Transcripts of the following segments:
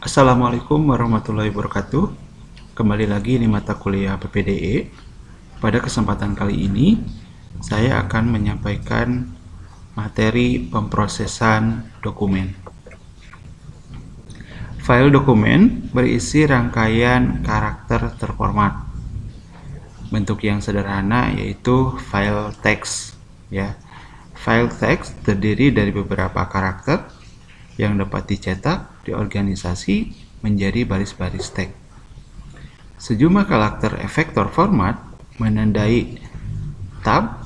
Assalamualaikum warahmatullahi wabarakatuh. Kembali lagi di mata kuliah PPDE. Pada kesempatan kali ini, saya akan menyampaikan materi pemrosesan dokumen. File dokumen berisi rangkaian karakter terformat. Bentuk yang sederhana yaitu file teks, ya. File teks terdiri dari beberapa karakter yang dapat dicetak, diorganisasi menjadi baris-baris teks. Sejumlah karakter efektor format menandai tab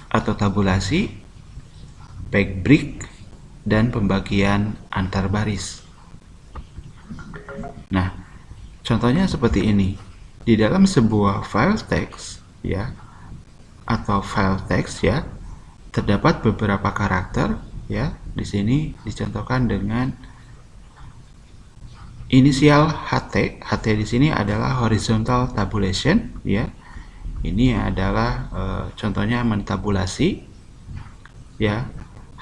atau tabulasi, backbreak, dan pembagian antar baris. Nah, contohnya seperti ini. Di dalam sebuah file teks, ya, atau file teks, ya, terdapat beberapa karakter, ya. Di sini dicontohkan dengan inisial HT. HT di sini adalah horizontal tabulation, ya. Ini adalah contohnya mentabulasi, ya.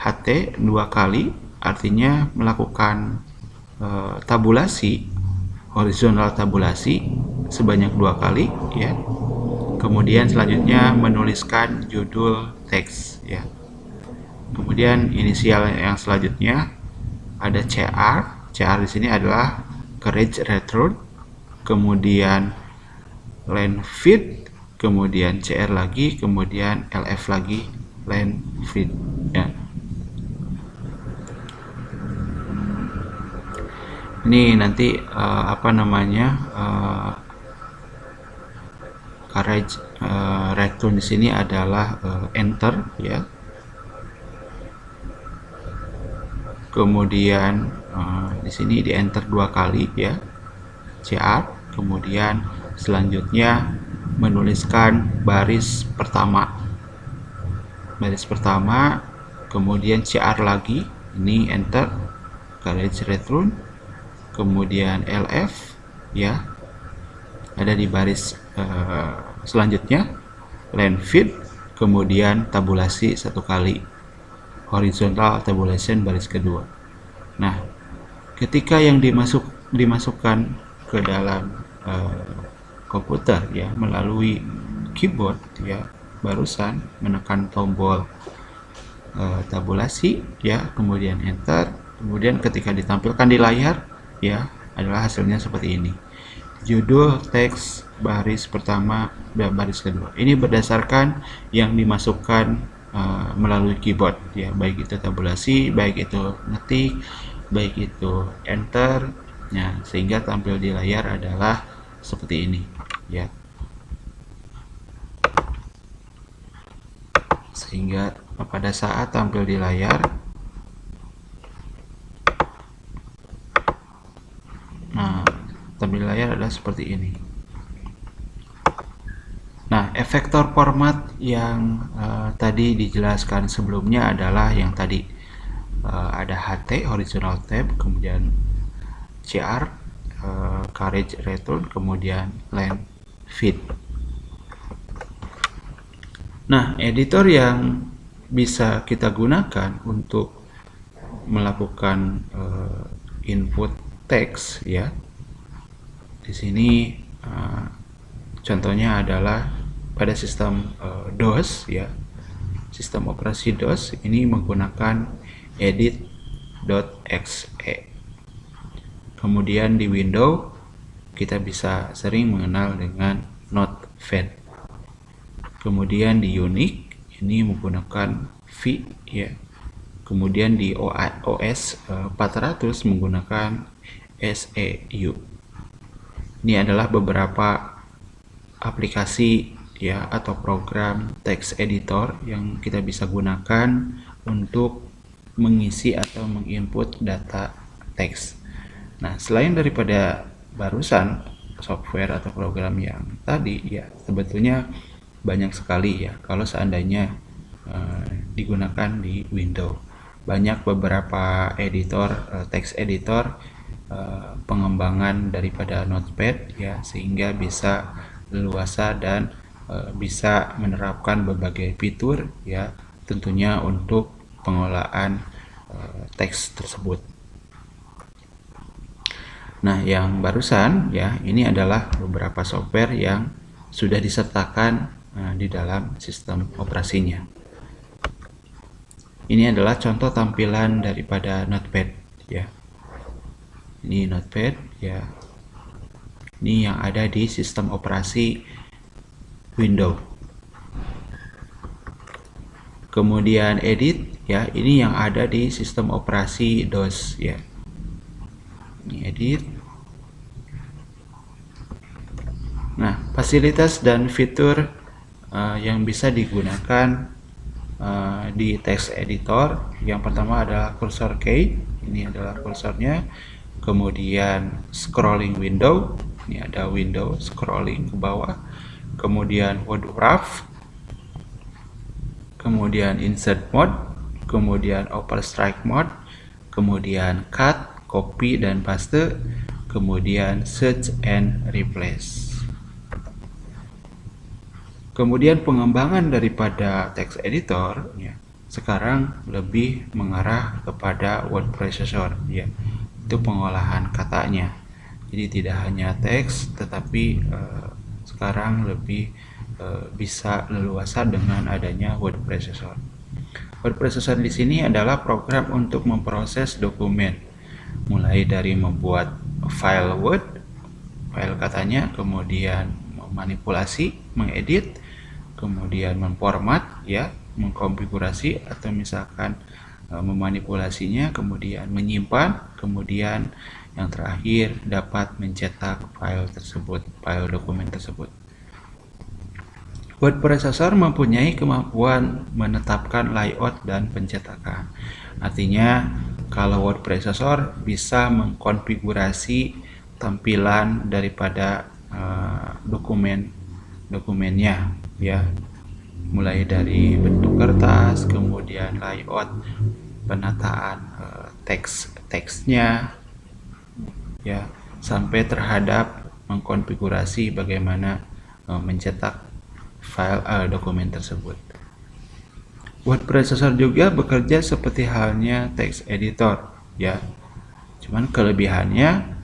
HT 2 kali artinya melakukan tabulasi, horizontal tabulasi sebanyak 2 kali, ya. Kemudian selanjutnya menuliskan judul teks, ya. Kemudian inisial yang selanjutnya ada CR. CR di sini adalah carriage return, kemudian line feed, kemudian CR lagi, kemudian LF lagi, line feed, ya. Ini nanti carriage return di sini adalah enter, ya. Kemudian di sini di enter 2 kali, ya, CR. Kemudian selanjutnya menuliskan baris pertama, kemudian CR lagi, ini enter, carriage return, kemudian LF, ya, ada di baris selanjutnya, line feed, kemudian tabulasi 1 kali, horizontal tabulation baris kedua. Nah, ketika yang dimasukkan ke dalam komputer, ya, melalui keyboard, ya, barusan menekan tombol tabulasi, ya, kemudian enter, kemudian ketika ditampilkan di layar, ya, adalah hasilnya seperti ini. Judul teks baris pertama dan baris kedua. Ini berdasarkan yang dimasukkan melalui keyboard, ya, baik itu tabulasi, baik itu ngetik, baik itu enter, ya, sehingga tampil di layar adalah seperti ini, ya. Sehingga pada saat tampil di layar, tampil di layar adalah seperti ini. Nah, efektor format yang tadi dijelaskan sebelumnya adalah yang tadi ada HT, horizontal tab, kemudian CR, carriage return, kemudian line feed. Nah, editor yang bisa kita gunakan untuk melakukan input teks, ya, di sini contohnya adalah pada sistem DOS, ya, sistem operasi DOS ini menggunakan edit.exe. Kemudian di Windows kita bisa sering mengenal dengan Notepad. Kemudian di Unix ini menggunakan V, ya. Kemudian di OS 400 menggunakan SEU. Ini adalah beberapa aplikasi, ya, atau program text editor yang kita bisa gunakan untuk mengisi atau menginput data teks. Nah, selain daripada barusan software atau program yang tadi, ya, sebetulnya banyak sekali, ya, kalau seandainya digunakan di Windows. Banyak beberapa editor, text editor, pengembangan daripada Notepad, ya, sehingga bisa leluasa dan bisa menerapkan berbagai fitur, ya, tentunya untuk pengolahan teks tersebut. Nah, yang barusan ya, ini adalah beberapa software yang sudah disertakan di dalam sistem operasinya. Ini adalah contoh tampilan daripada Notepad ya. Ini Notepad ya. Ini yang ada di sistem operasi Windows. Kemudian edit ya, ini yang ada di sistem operasi DOS ya. Ini edit. Nah, fasilitas dan fitur yang bisa digunakan di text editor, yang pertama adalah cursor key, ini adalah kursornya. Kemudian scrolling window, ini ada window scrolling ke bawah. Kemudian word wrap, kemudian insert mode, kemudian overstrike mode, kemudian cut, copy dan paste, kemudian search and replace. Kemudian pengembangan daripada text editor ya, sekarang lebih mengarah kepada word processor ya. Itu pengolahan katanya. Jadi tidak hanya teks, tetapi sekarang lebih bisa leluasa dengan adanya word processor. Word processor di sini adalah program untuk memproses dokumen, mulai dari membuat file Word, file katanya, kemudian memanipulasi, mengedit, kemudian memformat ya, mengkonfigurasi atau misalkan memanipulasinya, kemudian menyimpan, kemudian yang terakhir dapat mencetak file tersebut, file dokumen tersebut. Word processor mempunyai kemampuan menetapkan layout dan pencetakan. Artinya kalau word processor bisa mengkonfigurasi tampilan daripada dokumennya ya, mulai dari bentuk kertas, kemudian layout, penataan teksnya ya, sampai terhadap mengkonfigurasi bagaimana mencetak file dokumen tersebut. Word processor juga bekerja seperti halnya text editor ya. Cuman kelebihannya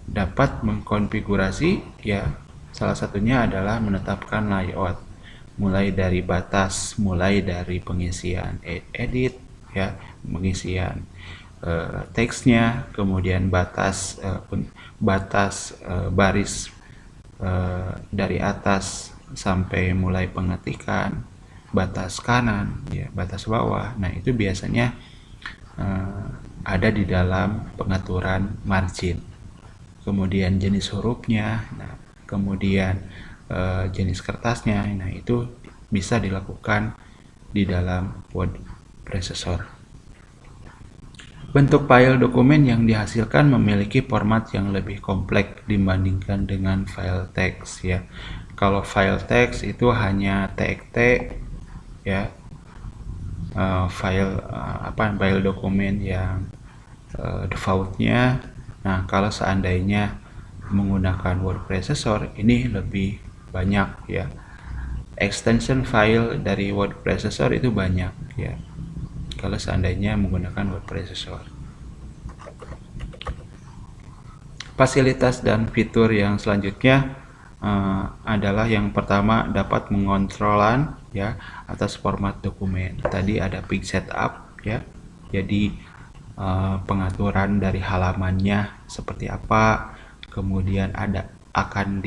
dapat mengkonfigurasi ya, salah satunya adalah menetapkan layout, mulai dari pengisian edit ya, pengisian teksnya, kemudian batas baris dari atas sampai mulai pengetikan, batas kanan ya, batas bawah. Nah, itu biasanya ada di dalam pengaturan margin. Kemudian jenis hurufnya, nah, kemudian jenis kertasnya, nah itu bisa dilakukan di dalam word processor. Bentuk file dokumen yang dihasilkan memiliki format yang lebih kompleks dibandingkan dengan file teks ya. Kalau file teks itu hanya txt ya, file dokumen yang defaultnya. Nah, kalau seandainya menggunakan word processor, ini lebih banyak ya, extension file dari word processor itu banyak ya, kalau seandainya menggunakan word processor. Fasilitas dan fitur yang selanjutnya adalah yang pertama, dapat mengontrolan ya atas format dokumen. Tadi ada page setup ya, jadi pengaturan dari halamannya seperti apa, kemudian akan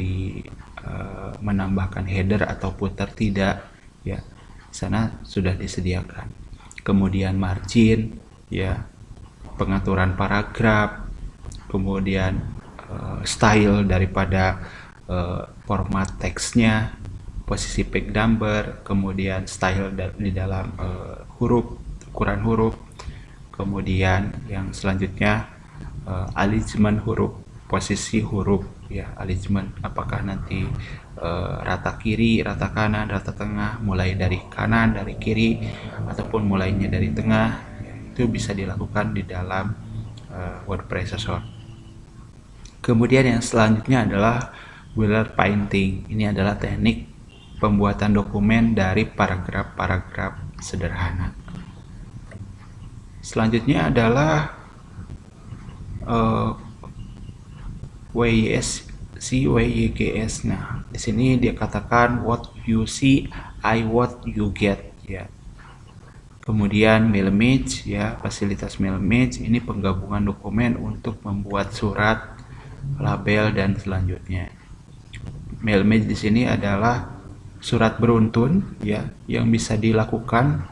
menambahkan header atau footer tidak ya, sana sudah disediakan. Kemudian margin ya, pengaturan paragraf, kemudian style daripada format teksnya, posisi page number, kemudian style di dalam huruf, ukuran huruf. Kemudian yang selanjutnya alignment huruf, posisi huruf ya, alignment apakah nanti rata kiri, rata kanan, rata tengah, mulai dari kanan, dari kiri, ataupun mulainya dari tengah ya, itu bisa dilakukan di dalam word processor. Kemudian yang selanjutnya adalah bullet painting. Ini adalah teknik pembuatan dokumen dari paragraf-paragraf sederhana. Selanjutnya adalah WYGS. Nah, di sini dia katakan what you see, what you get, ya. Kemudian Mailmage, ya, fasilitas Mailmage ini penggabungan dokumen untuk membuat surat, label, dan selanjutnya. Mailmage di sini adalah surat beruntun, ya, yang bisa dilakukan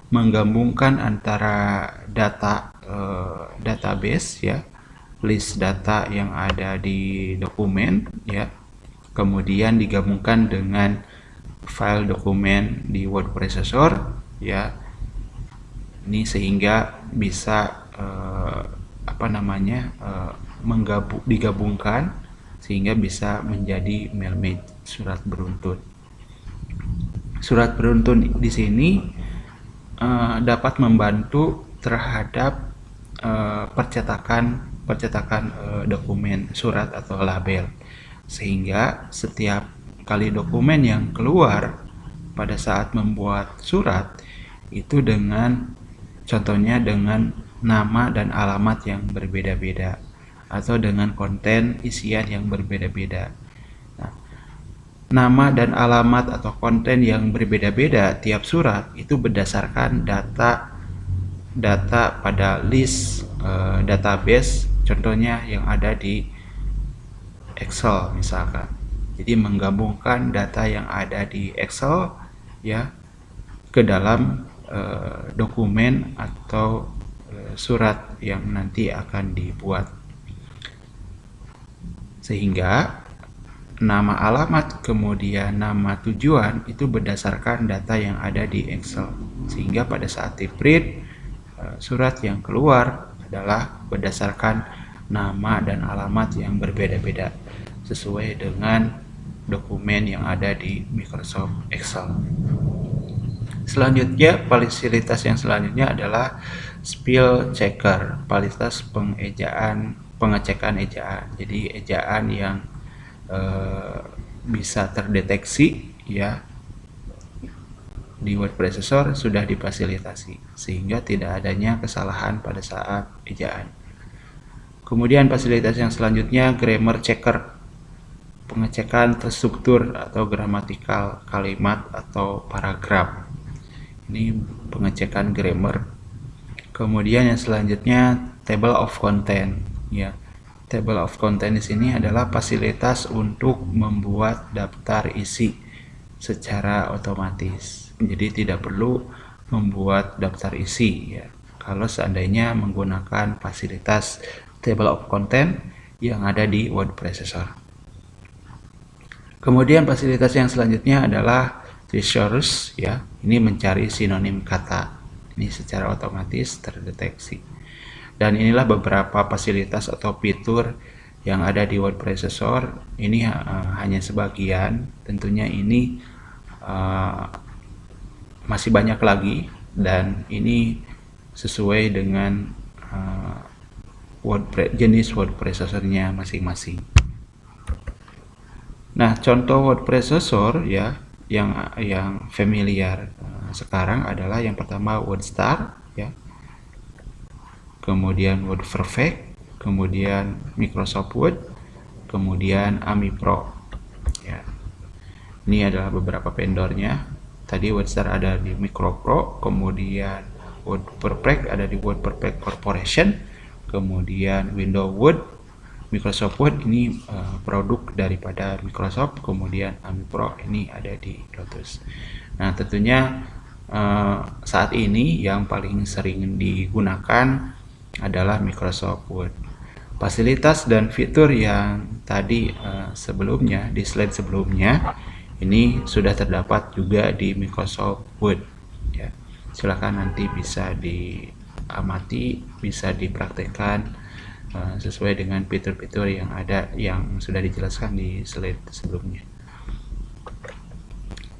menggabungkan antara data database, ya, list data yang ada di dokumen, ya, kemudian digabungkan dengan file dokumen di word processor, ya. Ini sehingga bisa digabungkan sehingga bisa menjadi Mailmage, surat beruntun. Surat beruntun di sini dapat membantu terhadap percetakan dokumen, surat atau label, sehingga setiap kali dokumen yang keluar pada saat membuat surat itu contohnya dengan nama dan alamat yang berbeda-beda atau dengan konten isian yang berbeda-beda. Nah, nama dan alamat atau konten yang berbeda-beda tiap surat itu berdasarkan data pada list database, contohnya yang ada di Excel misalkan. Jadi menggabungkan data yang ada di Excel, ya, ke dalam dokumen atau surat yang nanti akan dibuat, sehingga nama alamat kemudian nama tujuan itu berdasarkan data yang ada di Excel, sehingga pada saat di print surat yang keluar adalah berdasarkan nama dan alamat yang berbeda-beda sesuai dengan dokumen yang ada di Microsoft Excel. Selanjutnya, fasilitas yang selanjutnya adalah spell checker, fasilitas pengecekan ejaan. Jadi ejaan yang bisa terdeteksi, ya, di word processor sudah difasilitasi sehingga tidak adanya kesalahan pada saat ejaan. Kemudian fasilitas yang selanjutnya grammar checker, pengecekan terstruktur atau gramatikal kalimat atau paragraf. Ini pengecekan grammar. Kemudian yang selanjutnya table of content, ya. Table of content di sini adalah fasilitas untuk membuat daftar isi secara otomatis. Jadi tidak perlu membuat daftar isi, ya, kalau seandainya menggunakan fasilitas table of content yang ada di word processor. Kemudian fasilitas yang selanjutnya adalah thesaurus, ya. Ini mencari sinonim kata. Ini secara otomatis terdeteksi. Dan inilah beberapa fasilitas atau fitur yang ada di word processor. Ini hanya sebagian. Tentunya ini masih banyak lagi, dan ini sesuai dengan jenis word processornya masing-masing. Nah, contoh word processor, ya, yang familiar sekarang adalah yang pertama WordStar, ya. Kemudian WordPerfect, kemudian Microsoft Word, kemudian AmiPro, ya. Ini adalah beberapa vendornya. Tadi WordStar ada di MicroPro, kemudian WordPerfect ada di WordPerfect Corporation, kemudian Windows Word, Microsoft Word ini produk daripada Microsoft, kemudian AmiPro ini ada di Lotus. Nah, tentunya saat ini yang paling sering digunakan adalah Microsoft Word. Fasilitas dan fitur yang tadi sebelumnya di slide sebelumnya ini sudah terdapat juga di Microsoft Word, ya. Silakan nanti bisa diamati, bisa dipraktekkan sesuai dengan fitur-fitur yang ada yang sudah dijelaskan di slide sebelumnya.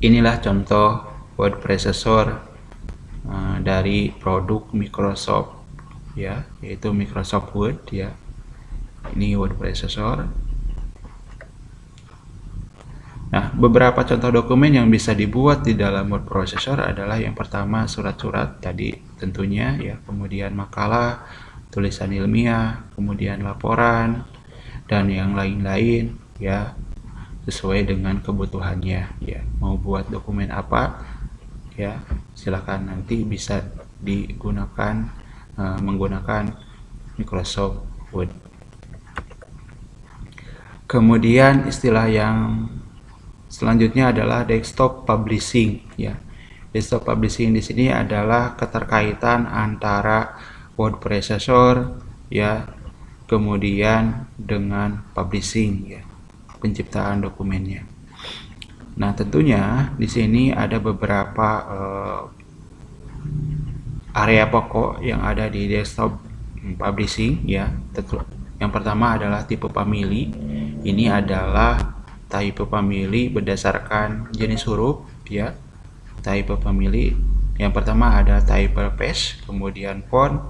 Inilah contoh word processor dari produk Microsoft, ya, yaitu Microsoft Word, ya. Ini word processor. Nah, beberapa contoh dokumen yang bisa dibuat di dalam word processor adalah yang pertama surat-surat tadi tentunya, ya, kemudian makalah, tulisan ilmiah, kemudian laporan, dan yang lain-lain ya, sesuai dengan kebutuhannya ya. Mau buat dokumen apa ya, silakan, nanti bisa digunakan menggunakan Microsoft Word. Kemudian istilah yang selanjutnya adalah desktop publishing ya. Desktop publishing di sini adalah keterkaitan antara word processor ya, kemudian dengan publishing ya, penciptaan dokumennya. Nah, tentunya di sini ada beberapa area pokok yang ada di desktop publishing ya. Yang pertama adalah tipe family. Ini adalah type family berdasarkan jenis huruf ya. Type family yang pertama ada typeface, kemudian font,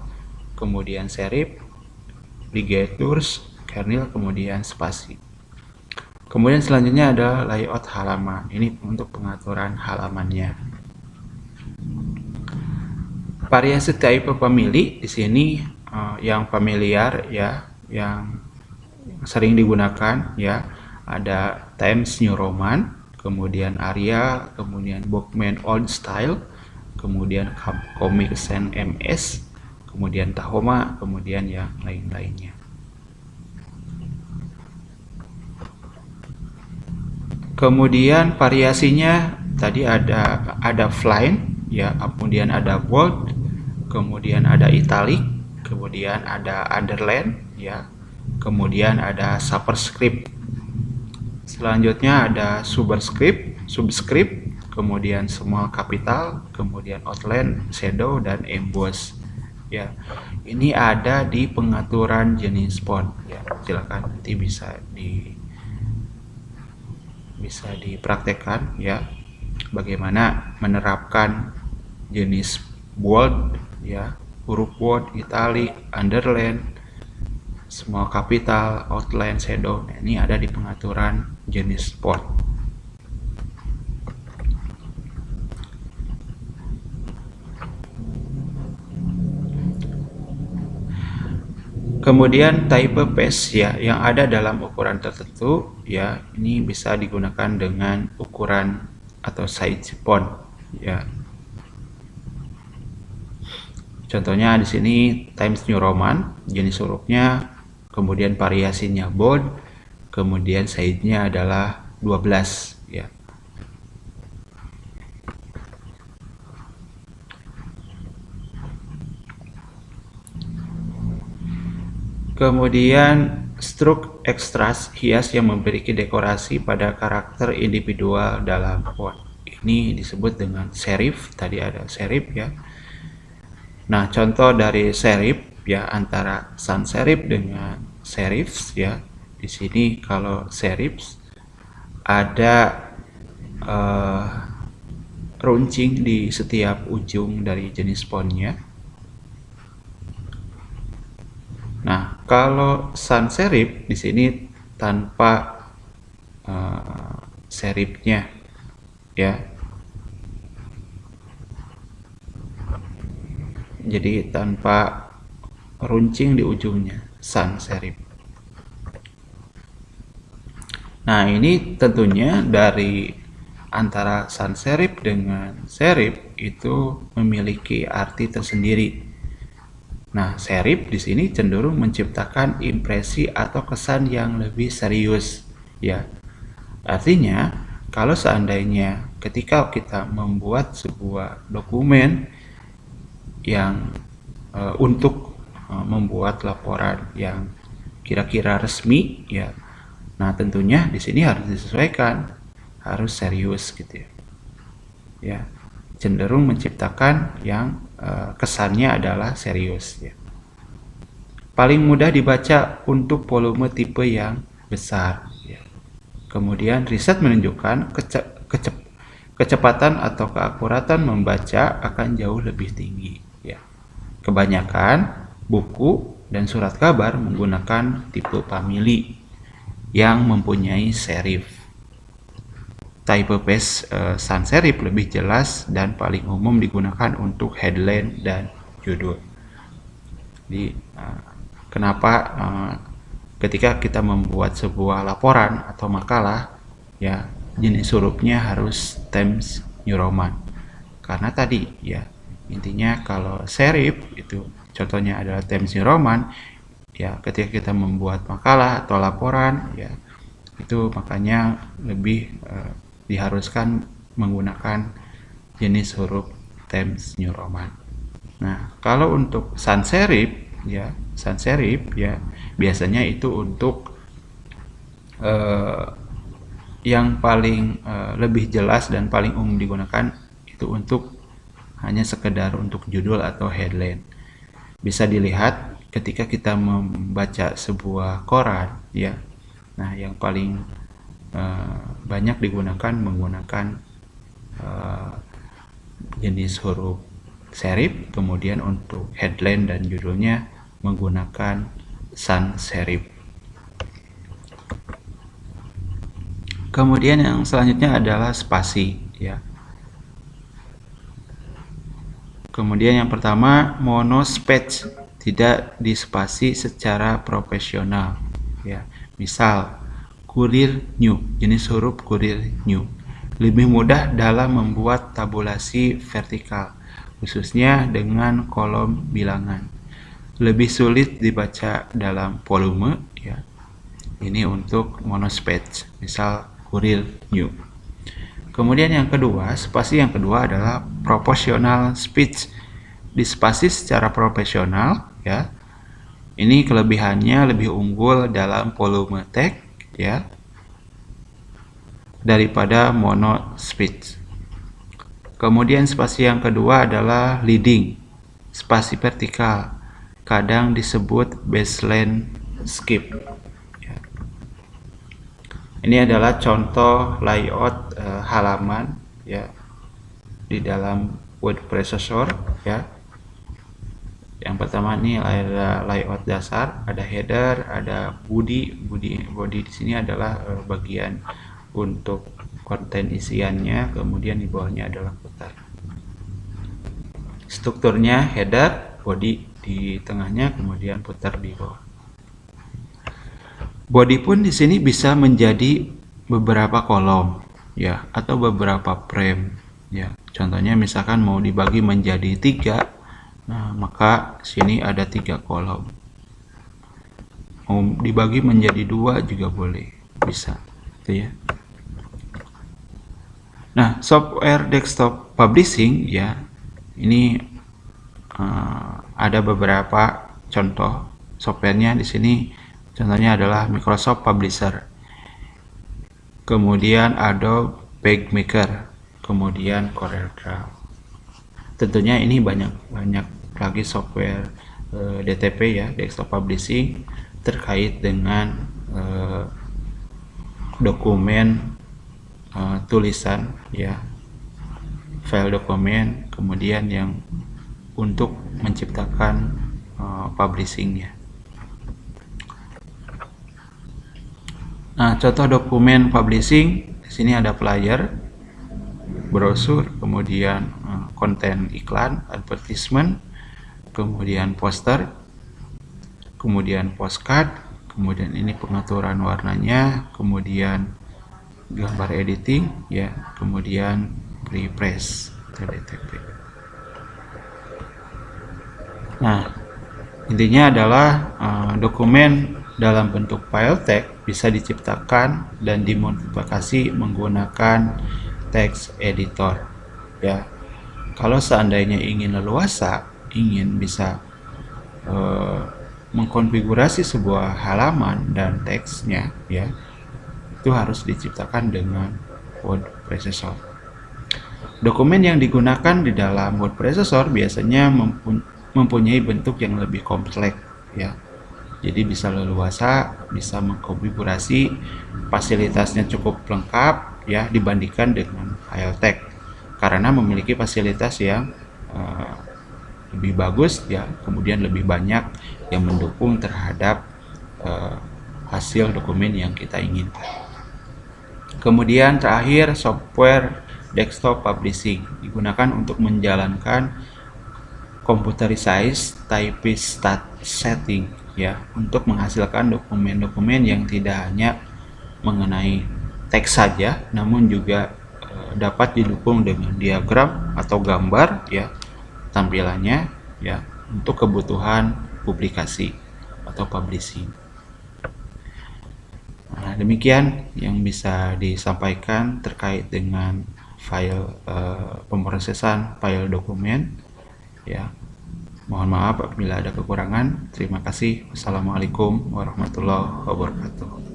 kemudian serif, ligatures, kernel, kemudian spasi. Kemudian selanjutnya ada layout halaman. Ini untuk pengaturan halamannya. Variasi type family di sini yang familiar ya, yang sering digunakan ya, ada Times New Roman, kemudian Arial, kemudian Bookman Old Style, kemudian Comic Sans MS, kemudian Tahoma, kemudian yang lain-lainnya. Kemudian variasinya tadi ada fine ya, kemudian ada bold, kemudian ada italic, kemudian ada underline ya, kemudian ada superscript. Selanjutnya ada subscript, kemudian small capital, kemudian outline, shadow, dan emboss ya. Ini ada di pengaturan jenis font ya. Silakan nanti bisa dipraktekkan ya, bagaimana menerapkan jenis bold ya, huruf bold, italic, underline, small capital, outline, shadow. Nah, ini ada di pengaturan jenis font. Kemudian typeface ya, yang ada dalam ukuran tertentu ya, ini bisa digunakan dengan ukuran atau size font ya. Contohnya di sini Times New Roman, jenis hurufnya, kemudian variasinya bold, kemudian size-nya adalah 12 ya. Kemudian stroke extras, hias yang memiliki dekorasi pada karakter individual dalam font. Ini disebut dengan serif, tadi ada serif ya. Nah, contoh dari serif ya, antara sans serif dengan serifs ya. Di sini kalau serifs ada runcing di setiap ujung dari jenis fontnya. Nah, kalau sans serif di sini tanpa serifnya ya. Jadi tanpa runcing di ujungnya, sans serif. Nah, ini tentunya dari antara sans serif dengan serif itu memiliki arti tersendiri. Nah, serif di sini cenderung menciptakan impresi atau kesan yang lebih serius ya. Artinya, kalau seandainya ketika kita membuat sebuah dokumen yang untuk membuat laporan yang kira-kira resmi ya, nah tentunya di sini harus disesuaikan, harus serius gitu ya. Ya, cenderung menciptakan yang kesannya adalah serius ya. Paling mudah dibaca untuk volume tipe yang besar ya. Kemudian riset menunjukkan kecepatan atau keakuratan membaca akan jauh lebih tinggi ya. Kebanyakan buku dan surat kabar menggunakan tipe family yang mempunyai serif. Typeface sans serif lebih jelas dan paling umum digunakan untuk headline dan judul. Jadi kenapa ketika kita membuat sebuah laporan atau makalah, ya, jenis hurufnya harus Times New Roman. Karena tadi, ya, intinya kalau serif itu contohnya adalah Times New Roman, ya, ketika kita membuat makalah atau laporan, ya, itu makanya lebih diharuskan menggunakan jenis huruf Times New Roman. Nah, kalau untuk sans serif, ya, sans serif, ya, biasanya itu untuk yang paling lebih jelas dan paling umum digunakan itu untuk hanya sekedar untuk judul atau headline. Bisa dilihat ketika kita membaca sebuah koran, ya. Nah, yang paling banyak digunakan menggunakan jenis huruf serif, kemudian untuk headline dan judulnya menggunakan sans serif. Kemudian yang selanjutnya adalah spasi, ya. Kemudian yang pertama monospaced, tidak dispasi secara profesional, ya. Misal Kurir New, jenis huruf Kurir New lebih mudah dalam membuat tabulasi vertikal, khususnya dengan kolom bilangan. Lebih sulit dibaca dalam volume, ya. Ini untuk monospaced, misal Kurir New. Kemudian yang kedua, spasi yang kedua adalah proportional speech. Dispasi secara profesional, ya. Ini kelebihannya lebih unggul dalam volume teks, ya, daripada mono speech. Kemudian spasi yang kedua adalah leading, spasi vertikal, kadang disebut baseline skip. Ya. Ini adalah contoh layout halaman, ya, di dalam word processor, ya. Yang pertama ini ada layout dasar, ada header, ada body di sini adalah bagian untuk konten isiannya, kemudian di bawahnya adalah footer. Strukturnya header, body di tengahnya, kemudian footer di bawah. Body pun di sini bisa menjadi beberapa kolom, ya, atau beberapa frame, ya. Contohnya misalkan mau dibagi menjadi 3, nah maka sini ada 3 kolom. Mau dibagi menjadi 2 juga boleh, bisa, gitu ya. Nah, software desktop publishing, ya, ini ada beberapa contoh softwarenya di sini. Contohnya adalah Microsoft Publisher, kemudian Adobe PageMaker, kemudian CorelDRAW. Tentunya ini banyak lagi software DTP, ya, desktop publishing, terkait dengan dokumen tulisan, ya, file dokumen, kemudian yang untuk menciptakan publishingnya. Nah, contoh dokumen publishing di sini ada flyer, brosur, kemudian konten iklan, advertisement, kemudian poster, kemudian postcard, kemudian ini pengaturan warnanya, kemudian gambar editing, ya, kemudian prepress DTP. Nah, intinya adalah dokumen dalam bentuk file teks bisa diciptakan dan dimodifikasi menggunakan text editor, ya. Kalau seandainya ingin leluasa, ingin bisa mengkonfigurasi sebuah halaman dan teksnya, ya, itu harus diciptakan dengan word processor. Dokumen yang digunakan di dalam word processor biasanya mempunyai bentuk yang lebih kompleks, ya. Jadi bisa leluasa, bisa mengkonfigurasi, fasilitasnya cukup lengkap, ya, dibandingkan dengan file text, karena memiliki fasilitas yang lebih bagus, ya, kemudian lebih banyak yang mendukung terhadap hasil dokumen yang kita inginkan. Kemudian terakhir, software desktop publishing digunakan untuk menjalankan computerized typist setting, ya untuk menghasilkan dokumen-dokumen yang tidak hanya mengenai teks saja, namun juga dapat didukung dengan diagram atau gambar ya tampilannya ya untuk kebutuhan publikasi atau publishing. Nah, demikian yang bisa disampaikan terkait dengan file pemrosesan file dokumen ya. Mohon maaf apabila ada kekurangan. Terima kasih. Wassalamualaikum warahmatullahi wabarakatuh.